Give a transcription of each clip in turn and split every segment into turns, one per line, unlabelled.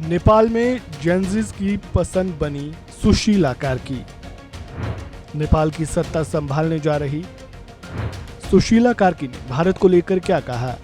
नेपाल में जेनजीज की पसंद बनी सुशीला कार्की। नेपाल की सत्ता संभालने जा रही सुशीला कार्की ने भारत को लेकर क्या कहा?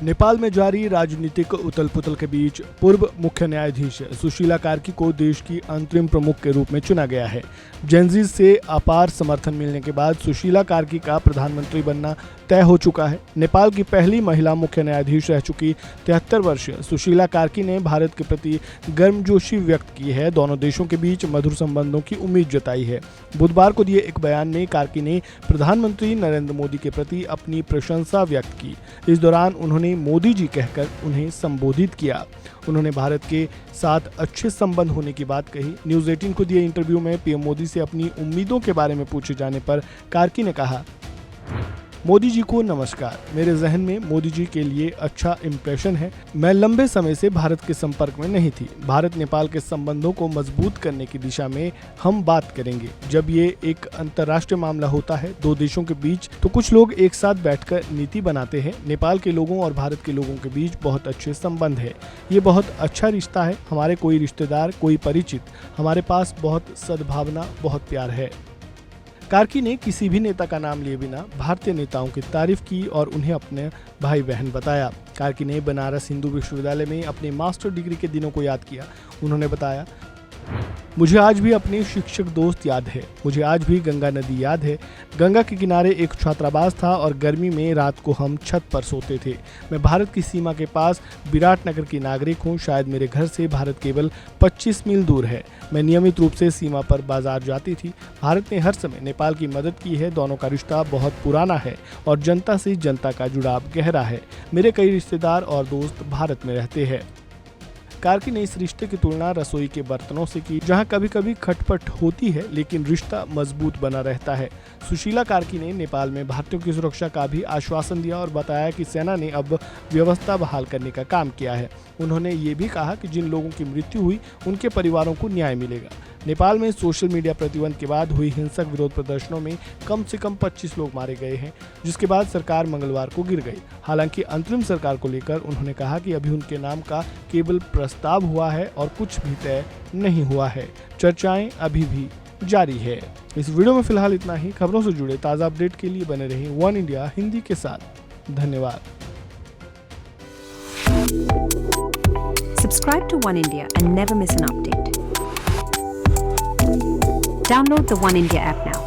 नेपाल में जारी राजनीतिक उथल-पुथल के बीच पूर्व मुख्य न्यायाधीश सुशीला कार्की को देश की अंतरिम प्रमुख के रूप में चुना गया है। जेनजीज से अपार समर्थन मिलने के बाद सुशीला कार्की का प्रधानमंत्री बनना तय हो चुका है। नेपाल की पहली महिला मुख्य न्यायाधीश रह चुकी 73 वर्षीय सुशीला कार्की ने भारत के प्रति गर्मजोशी व्यक्त की है। दोनों देशों के बीच मधुर संबंधों की उम्मीद जताई है। बुधवार को दिए एक बयान में कार्की ने प्रधानमंत्री नरेंद्र मोदी के प्रति अपनी प्रशंसा व्यक्त की। इस दौरान उन्होंने मोदी जी कहकर उन्हें संबोधित किया। उन्होंने भारत के साथ अच्छे संबंध होने की बात कही। न्यूज़ 18 को दिए इंटरव्यू में पीएम मोदी से अपनी उम्मीदों के बारे में पूछे जाने पर कार्की ने कहा, मोदी जी को नमस्कार। मेरे जहन में मोदी जी के लिए अच्छा इंप्रेशन है। मैं लंबे समय से भारत के संपर्क में नहीं थी। भारत नेपाल के संबंधों को मजबूत करने की दिशा में हम बात करेंगे। जब ये एक अंतर्राष्ट्रीय मामला होता है दो देशों के बीच, तो कुछ लोग एक साथ बैठकर नीति बनाते हैं। नेपाल के लोगों और भारत के लोगों के बीच बहुत अच्छे संबंध है। ये बहुत अच्छा रिश्ता है। हमारे कोई रिश्तेदार, कोई परिचित, हमारे पास बहुत सद्भावना, बहुत प्यार है। कार्की ने किसी भी नेता का नाम लिए बिना भारतीय नेताओं की तारीफ की और उन्हें अपने भाई बहन बताया। कार्की ने बनारस हिंदू विश्वविद्यालय में अपने मास्टर डिग्री के दिनों को याद किया। उन्होंने बताया, मुझे आज भी अपने शिक्षक दोस्त याद है। मुझे आज भी गंगा नदी याद है। गंगा के किनारे एक छात्रावास था और गर्मी में रात को हम छत पर सोते थे। मैं भारत की सीमा के पास विराटनगर की नागरिक हूँ। शायद मेरे घर से भारत केवल 25 मील दूर है। मैं नियमित रूप से सीमा पर बाजार जाती थी। भारत ने हर समय नेपाल की मदद की है। दोनों का रिश्ता बहुत पुराना है और जनता से जनता का जुड़ाव गहरा है। मेरे कई रिश्तेदार और दोस्त भारत में रहते हैं। कार्की ने इस रिश्ते की तुलना रसोई के बर्तनों से की, जहां कभी कभी खटपट होती है लेकिन रिश्ता मजबूत बना रहता है। सुशीला कार्की ने नेपाल में भारतीयों की सुरक्षा का भी आश्वासन दिया और बताया कि सेना ने अब व्यवस्था बहाल करने का काम किया है। उन्होंने ये भी कहा कि जिन लोगों की मृत्यु हुई उनके परिवारों को न्याय मिलेगा। नेपाल में सोशल मीडिया प्रतिबंध के बाद हुई हिंसक विरोध प्रदर्शनों में कम से कम 25 लोग मारे गए हैं, जिसके बाद सरकार मंगलवार को गिर गई। हालांकि अंतरिम सरकार को लेकर उन्होंने कहा कि अभी उनके नाम का केवल प्रस्ताव हुआ है और कुछ भी तय नहीं हुआ है। चर्चाएं अभी भी जारी है। इस वीडियो में फिलहाल इतना ही। खबरों से जुड़े ताज़ा अपडेट के लिए बने रहें वन इंडिया हिंदी के साथ। धन्यवाद।
Subscribe to One India and never miss an update. Download the One India app now.